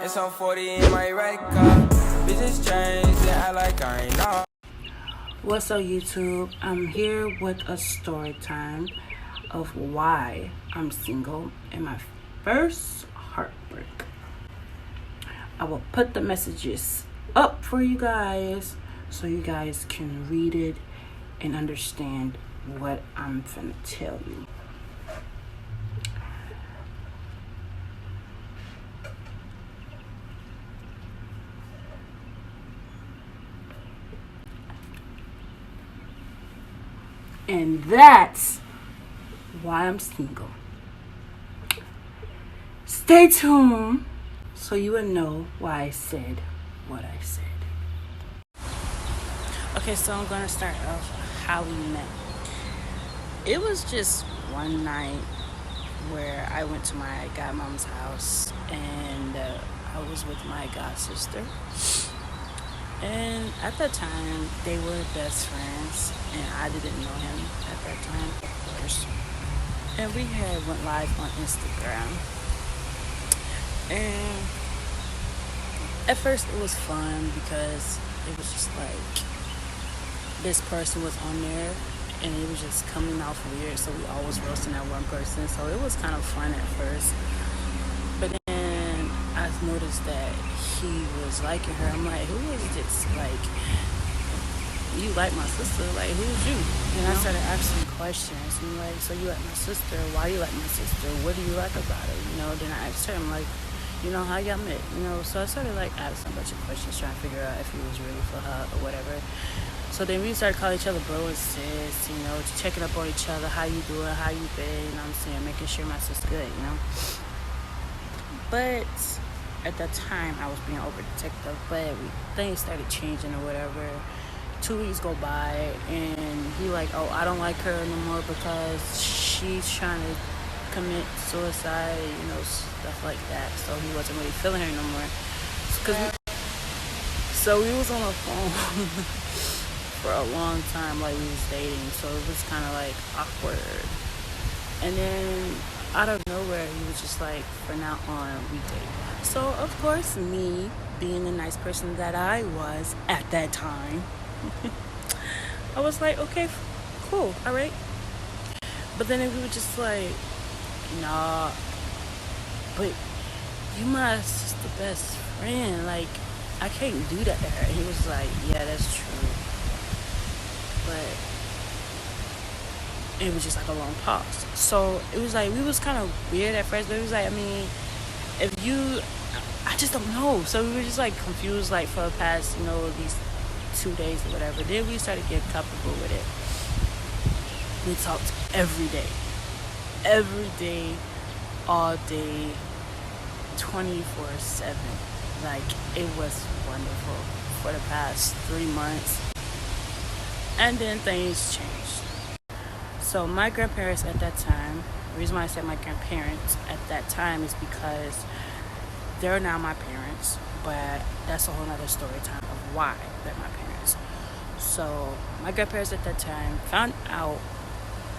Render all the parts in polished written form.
It's on 40 in my right car. Bitches change, they act like I ain't know. What's up, YouTube? I'm here with a story time of why I'm single and my first heartbreak. I will put the messages up for you guys so you guys can read it and understand what I'm finna tell you. And that's why I'm single. Stay tuned so you will know why I said what I said. Okay, so I'm going to start off how we met. It was just one night where I went to my godmom's house and I was with my god sister. And at that time, they were best friends, and I didn't know him at that time, of course. And we had went live on Instagram. And at first, it was fun because it was just like this person was on there, and it was just coming off weird. So we always roasting that one person. So it was kind of fun at first. But then I noticed that he was liking her. I'm like, who is this? Like, you like my sister? Like, who's you? And I started asking questions. I'm like, so you like my sister? Why you like my sister? What do you like about her? Then I asked her, I'm like, how y'all met? So I started like asking a bunch of questions, trying to figure out if he was really for her or whatever. So then we started calling each other bro and sis, checking up on each other, how you doing, how you been, making sure my sister's good, But at that time, I was being overprotective, but things started changing or whatever. 2 weeks go by, and he like, oh, I don't like her anymore because she's trying to commit suicide, stuff like that. So he wasn't really feeling her no more. So we was on the phone for a long time, like we was dating. So it was kind of like awkward. And then out of nowhere, he was just like, from now on, we date. So, of course, me, being the nice person that I was at that time, I was like, okay, cool, all right. But then we were just like, nah, but you my sister best friend. Like, I can't do that to her. And he was like, yeah, that's true. But it was just like a long pause. So it was like, we was kind of weird at first, but it was like, I just don't know. So we were just like confused, like for the past, these 2 days or whatever. Then we started getting comfortable with it. We talked every day, all day, 24/7. Like, it was wonderful for the past 3 months. And then things changed. So my grandparents at that time, the reason why I said my grandparents at that time is because they're now my parents, but that's a whole nother story time of why they're my parents. So my grandparents at that time found out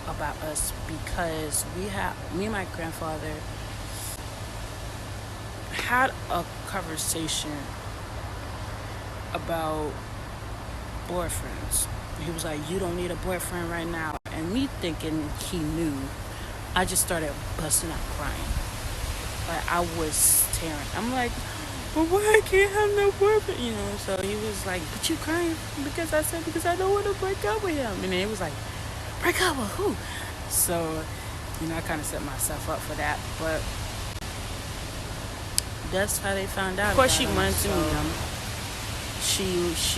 about us because me and my grandfather had a conversation about boyfriends. He was like, you don't need a boyfriend right now. And me thinking he knew, I just started busting out crying. Like, I was tearing. I'm like, well, why I can't have no boyfriend? So he was like, but you crying because I don't want to break up with him. And then he was like, break up with who? So, I kind of set myself up for that. But that's how they found out. Of course, she wanted to meet him.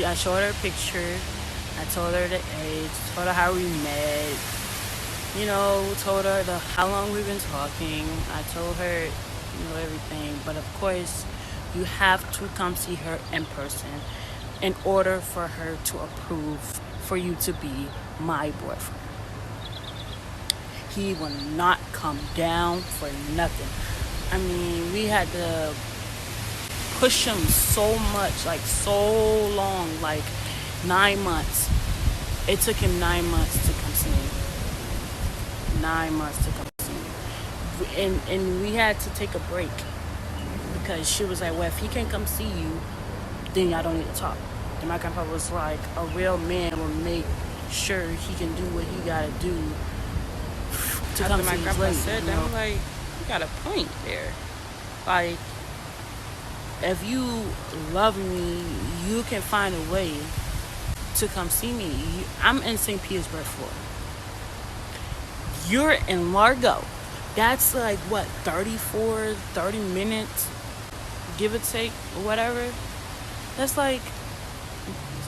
I showed her a picture. I told her the age, told her how we met, told her how long we've been talking. I told her, everything. But of course, you have to come see her in person in order for her to approve for you to be my boyfriend. He will not come down for nothing. We had to push him so much, like so long, like 9 months. It took him 9 months to come see me. 9 months to come see me. And we had to take a break because she was like, well, if he can't come see you, then y'all don't need to talk. And my grandpa was like, a real man will make sure he can do what he gotta do to come After my see his grandpa lady. said You that, know? I'm like, you got a point there. Like, If you love me, you can find a way to come see me. I'm in St. Petersburg, Florida. You're in Largo. That's like what, 30 minutes, give or take, or whatever. That's like,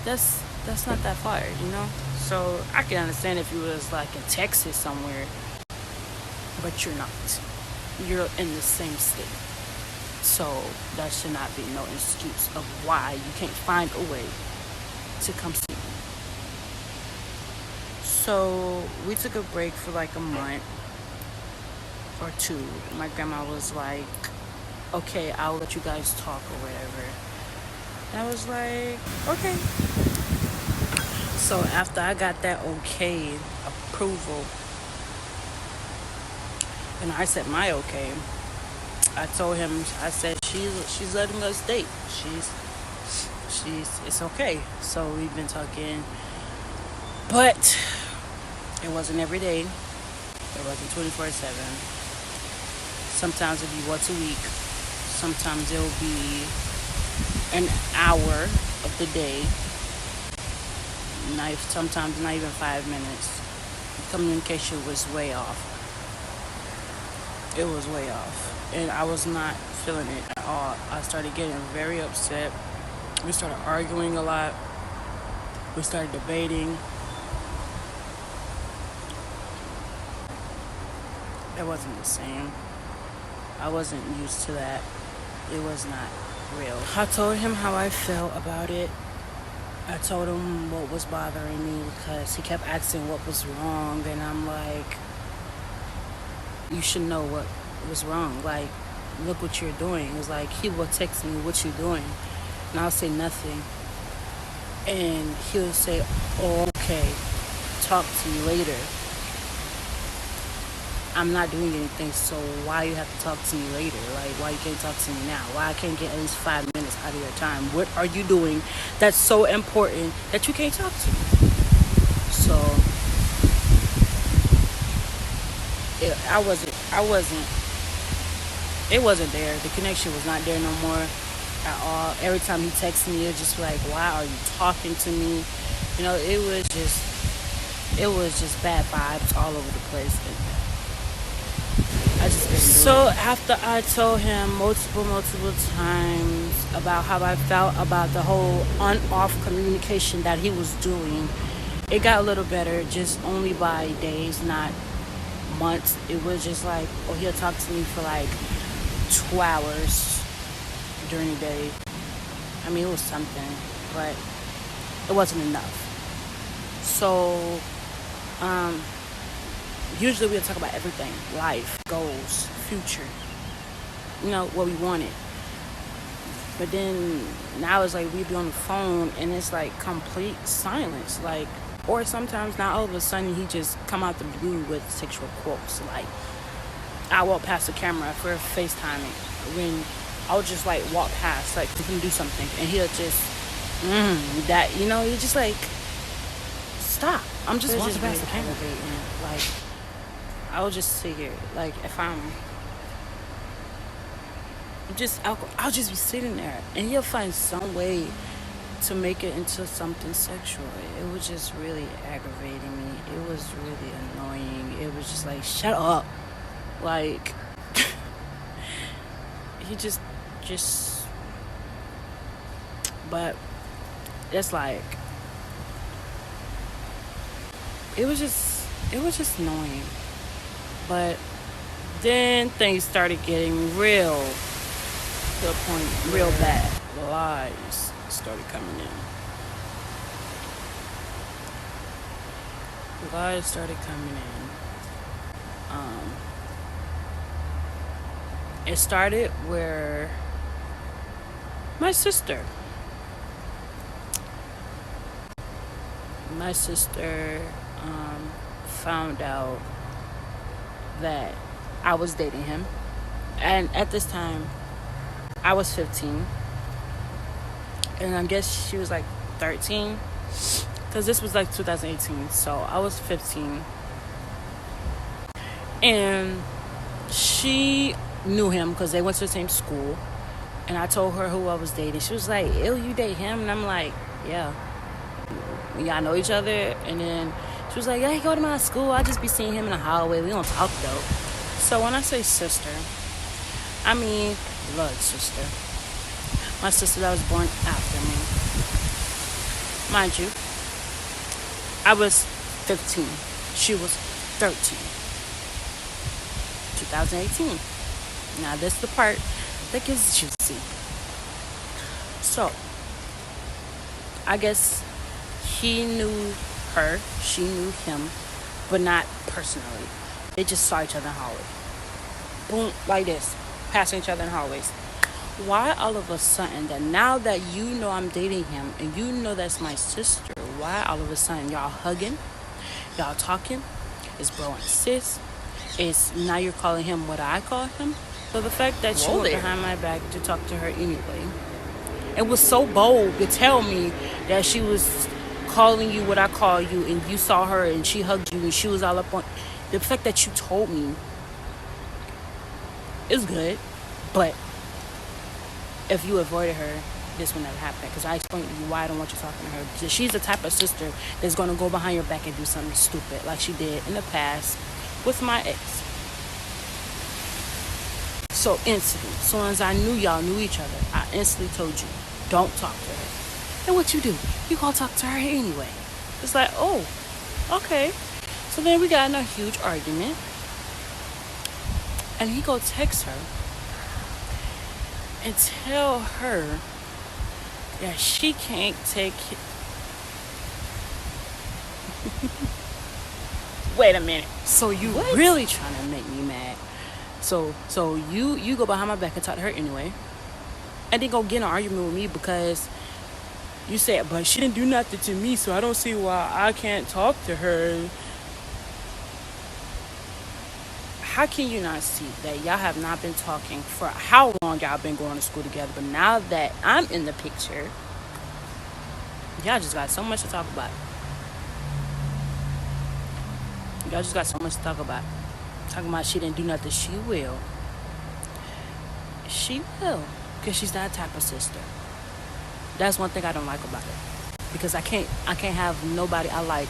that's not that far, you know? So I can understand if you was like in Texas somewhere, but you're not. You're in the same state. So that should not be no excuse of why you can't find a way to come see me. So we took a break for like a month or two. My grandma was like, okay, I'll let you guys talk or whatever. And I was like, okay. So after I got that okay, approval, and I said my okay, I told him, I said, she's letting us date. It's okay. So we've been talking, but it wasn't every day. It wasn't 24/7. Sometimes it'll be once a week. Sometimes it'll be an hour of the day. Sometimes not even 5 minutes. Communication was way off. It was way off. And I was not feeling it at all. I started getting very upset. We started arguing a lot. We started debating. It wasn't the same. I wasn't used to that. It was not real. I told him how I felt about it. I told him what was bothering me because he kept asking what was wrong, and I'm like, you should know what was wrong. Like, look what you're doing. It's like he will text me, what you doing? And I'll say nothing. And he'll say, oh, okay, talk to me later. I'm not doing anything, so why you have to talk to me later? Like, why you can't talk to me now? Why I can't get at least 5 minutes out of your time? What are you doing that's so important that you can't talk to me? So it wasn't there. The connection was not there no more at all. Every time he texted me, it was just like, why are you talking to me? You know, it was just bad vibes all over the place. And I just couldn't do it. So after I told him multiple times about how I felt about the whole on-off communication that he was doing, it got a little better, just only by days, not months. It was just like, oh, he'll talk to me for like 2 hours during the day. I mean, it was something, but it wasn't enough. So usually we'll talk about everything: life, goals, future, you know, what we wanted. But then now it's like we be on the phone and it's like complete silence. Like, or sometimes now all of a sudden he just come out the blue with sexual quotes. Like, I walk past the camera for FaceTiming when I'll just like walk past, like we can do something, and he'll just that, you know, you're just like, stop. I'm just walking past the camera. Like, I'll just sit here. Like, if I'll just be sitting there, and he'll find some way to make it into something sexual. It was just really aggravating me. It was really annoying. It was just like, shut up. Like, he just, but it's like, it was just annoying. But then things started getting real, to the point, real bad. Lies started coming in. Lies started coming in. It started where my sister found out that I was dating him. And at this time, I was 15. And I guess she was like 13. Because this was like 2018. So I was 15. And she knew him because they went to the same school. And I told her who I was dating. She was like, ew, you date him? And I'm like, yeah. Y'all know each other. And then she was like, yeah, he go to my school. I just be seeing him in the hallway. We don't talk though. So when I say sister, I mean blood sister. My sister that was born after me. Mind you, I was 15. She was 13. 2018. Now this is the part that gets juicy. So, I guess he knew her, she knew him, but not personally. They just saw each other in the hallway. Boom, like this, passing each other in hallways. Why all of a sudden that now that you know I'm dating him and you know that's my sister, why all of a sudden y'all hugging, y'all talking, it's bro and sis, it's now you're calling him what I call him? So the fact that you went behind my back to talk to her anyway, it was so bold to tell me that she was calling you what I call you and you saw her and she hugged you and she was all up on. The fact that you told me is good, but if you avoided her, this would never happen. Because I explained to you why I don't want you talking to her. She's the type of sister that's going to go behind your back and do something stupid like she did in the past with my ex. So instantly, as soon as I knew y'all knew each other, I instantly told you, don't talk to her. And what you do? You gonna talk to her anyway. It's like, oh, okay. So then we got in a huge argument. And he go text her and tell her that she can't take it. Wait a minute. So you really trying to make me mad? So you go behind my back and talk to her anyway, and then go get in an argument with me because you said, but she didn't do nothing to me, so I don't see why I can't talk to her. How can you not see that y'all have not been talking for how long y'all been going to school together? But now that I'm in the picture, y'all just got so much to talk about. Y'all just got so much to talk about. Talking about she didn't do nothing. She will. She will. Because she's that type of sister. That's one thing I don't like about her. Because I can't have nobody I like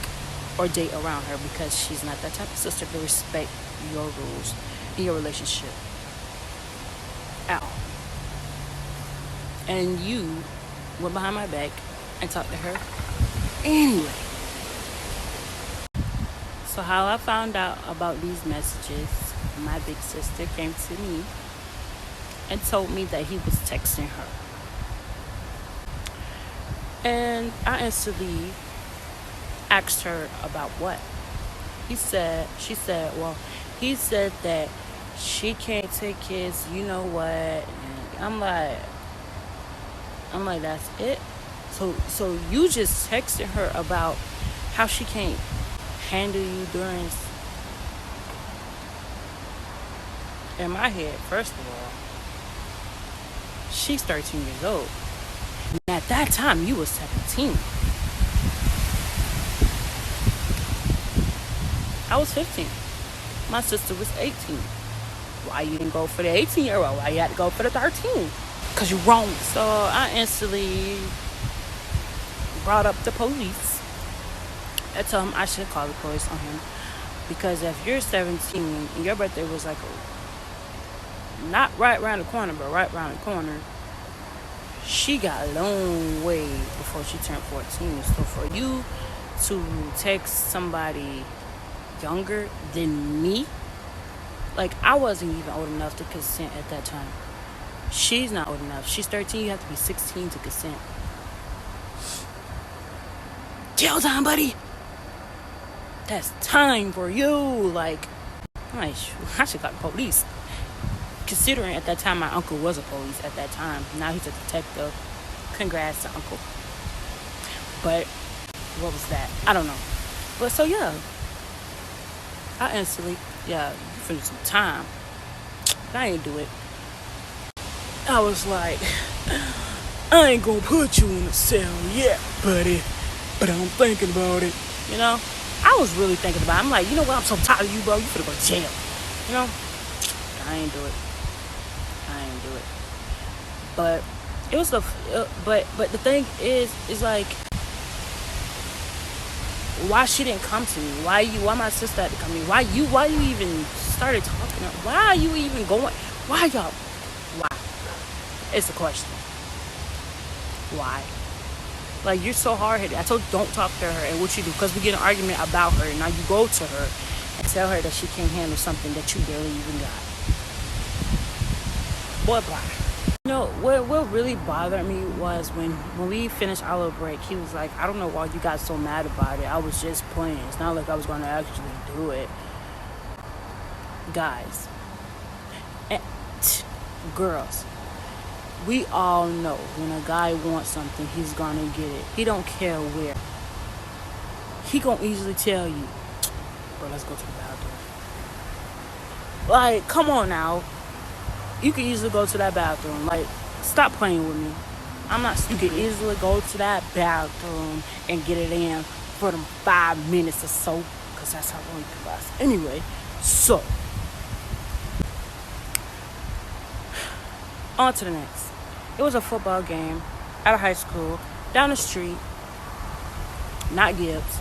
or date around her because she's not that type of sister to respect your rules in your relationship. Ow. And you went behind my back and talked to her anyway. So how I found out about these messages, my big sister came to me and told me that he was texting her. And I instantly asked her about what. She said, well, he said that she can't take kids, you know what? And I'm like, that's it? So you just texted her about how she can't handle you during. In my head, first of all, she's 13 years old. And at that time, you was 17. I was 15. My sister was 18. Why you didn't go for the 18-year-old? Why you had to go for the 13? Because you're wrong. So I instantly brought up the police. I told him I should call the police on him. Because if you're 17 and your birthday was like not right around the corner, but right around the corner, she got a long way before she turned 14. So for you to text somebody younger than me, like I wasn't even old enough to consent at that time. She's not old enough. She's 13. You have to be 16 to consent. Jail time, buddy. That's time for you. Like, I should call the police. Considering at that time my uncle was a police at that time. Now he's a detective. Congrats to uncle. But what was that? I don't know. But so yeah, I instantly, you finished some time. But I didn't do it. I was like, I ain't gonna put you in a cell yet, buddy, but I'm thinking about it. You know, I was really thinking about it. I'm like, you know what? I'm so tired of you, bro. You finna go to jail. You know, I ain't do it. But it was but the thing is like, why she didn't come to me? Why my sister had to come to me? Why you even started talking? Why are you even going? Why y'all? Why? It's a question. Why? Like, you're so hard-headed. I told you don't talk to her, and what you do, because we get an argument about her, and now you go to her and tell her that she can't handle something that you barely even got. Boy, bye. You know, what really bothered me was when we finished our little break, he was like, I don't know why you got so mad about it. I was just playing. It's not like I was going to actually do it. Guys. Girls. We all know when a guy wants something, he's going to get it. He don't care where. He going to easily tell you, bro, let's go to the bathroom. Like, come on now. You can easily go to that bathroom. Like, stop playing with me. You can easily go to that bathroom and get it in for them 5 minutes or so, because that's how long you can last. Anyway, so, on to the next. It was a football game at a high school, down the street. Not Gibbs.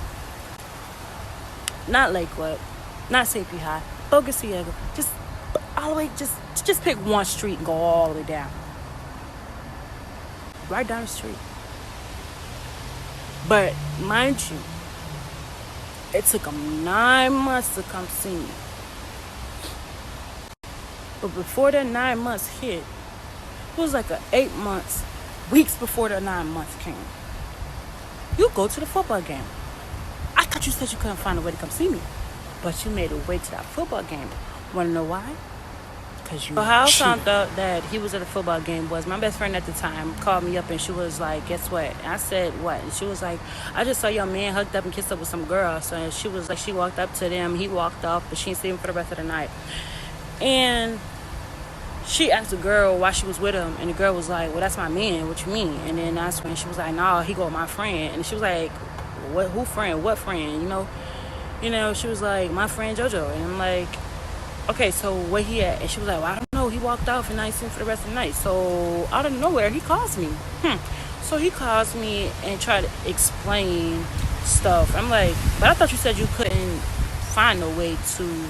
Not Lakewood. Not St. P. High. Bogus Diego. Just all the way, just pick one street and go all the way down. Right down the street. But, mind you, it took them 9 months to come see me. But before that 9 months hit, it was like 8 months, weeks before the 9 months came. You go to the football game. I thought you said you couldn't find a way to come see me, but you made a way to that football game. Want to know why? Because you. So how I found out that he was at a football game was my best friend at the time called me up and she was like, "Guess what?" And I said, "What?" And she was like, "I just saw your man hooked up and kissed up with some girl." So she was like, she walked up to them, he walked off, but she didn't see him for the rest of the night. And she asked the girl why she was with him, and the girl was like, "Well, that's my man. What you mean?" And then that's when she was like, "No, he go with my friend." And she was like, "What? Who friend? What friend?" You know. She was like, "My friend JoJo." And I'm like, "Okay, so where he at?" And she was like, "Well, I don't know. He walked off, and I ain't seen him for the rest of the night." So out of nowhere, he calls me. So he calls me and tried to explain stuff. I'm like, "But I thought you said you couldn't find no way to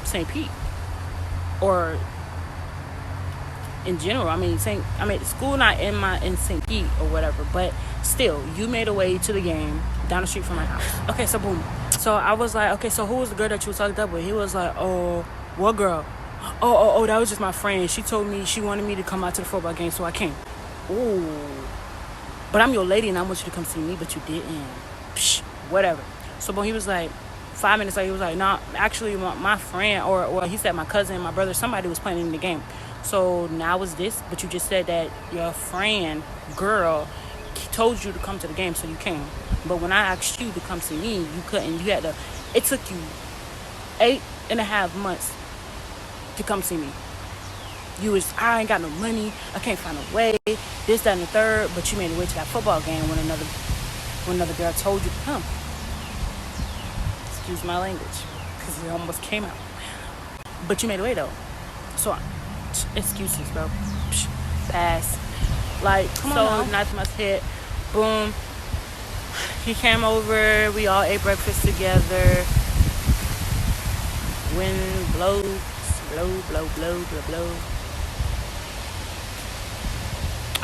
St. Pete or." In general, I mean, school not in St. Pete or whatever, but still, you made a way to the game down the street from my house. Okay, so boom. So I was like, okay, so who was the girl that you was hooked up with? He was like, "Oh, what girl? Oh, that was just my friend. She told me she wanted me to come out to the football game, so I came." Ooh, but I'm your lady and I want you to come see me, but you didn't. Psh, whatever. So boom, he was like, 5 minutes later, he was like, "Nah, actually, my friend, or he said my cousin, my brother, somebody was playing in the game. So now it's this, but you just said that your friend, girl, told you to come to the game, so you came. But when I asked you to come see me, you couldn't. You had to. It took you 8.5 months to come see me. I ain't got no money. I can't find a way. This, that, and the third. But you made a way to that football game when another girl told you to come. Excuse my language, because it almost came out. But you made a way though. So. Excuses, bro. Fast. Like, come on. So, 9 months hit. Boom. He came over. We all ate breakfast together. Wind blows. Blow.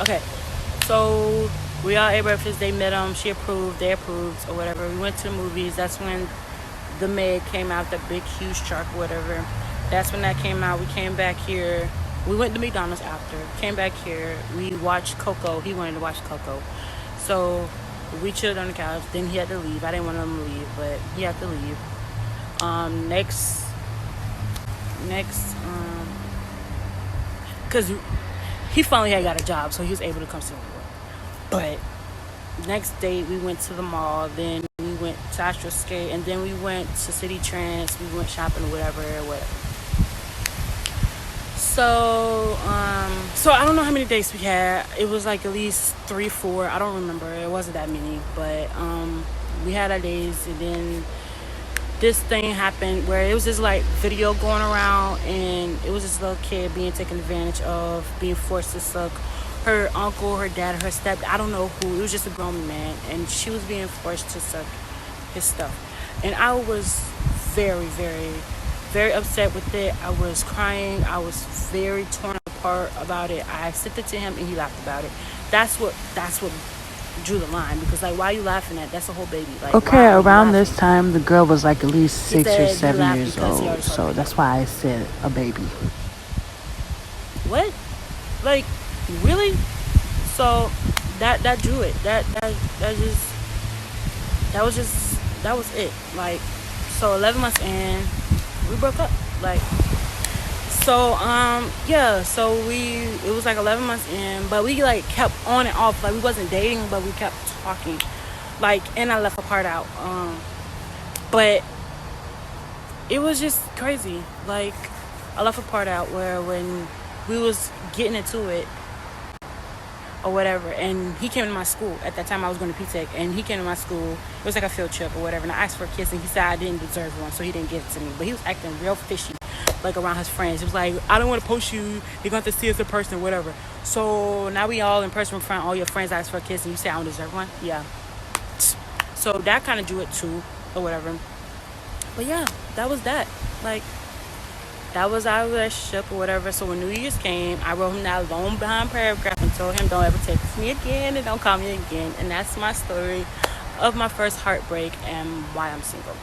Okay. So, we all ate breakfast. They met him. She approved. They approved. Or whatever. We went to the movies. That's when the Meg came out. The big, huge shark, whatever. That's when that came out. We came back here. We went to McDonald's after. Came back here. We watched Coco. He wanted to watch Coco. So we chilled on the couch. Then he had to leave. I didn't want him to leave, but he had to leave. Next, because he finally had got a job, so he was able to come see me. But next day, we went to the mall. Then we went to Astro Skate, and then we went to City Trends. We went shopping or whatever. So I don't know how many dates we had. It was like at least 3, 4. I don't remember. It wasn't that many, but we had our days, and then this thing happened where it was this like video going around, and it was this little kid being taken advantage of, being forced to suck her uncle, her dad, her step. I don't know who. It was just a grown man, and she was being forced to suck his stuff, and I was very, very, very upset with it. I was crying. I was very torn apart about it. I sent it to him, and he laughed about it. That's what drew the line, because like, why are you laughing at? That's a whole baby. Like, Okay, why are you around laughing? this time, the girl was like at least He 6 or said he 7 laughed years because he old. already saw So the that's video. why I said a baby. What? Like, really? So that drew it. That was it. Like, so 11 months in, we broke up. Like, so yeah. So it was like 11 months in, but we like kept on and off. Like, we wasn't dating, but we kept talking. Like, and I left a part out. But it was just crazy. Like, I left a part out where when we was getting into it or whatever, and he came to my school. At that time I was going to P-Tech, and he came to my school. It was like a field trip or whatever, and I asked for a kiss, and he said I didn't deserve one, so he didn't give it to me. But he was acting real fishy, like, around his friends. He was like, I don't want to post you, you're going to have to see us in person, whatever. So now we all in person in front, all your friends ask for a kiss, and you say I don't deserve one. Yeah. So that kind of drew it too, or whatever. But yeah, that was that. Like, that was our relationship or whatever. So when New Year's came, I wrote him that long behind paragraph and told him, don't ever text me again and don't call me again. And that's my story of my first heartbreak and why I'm single.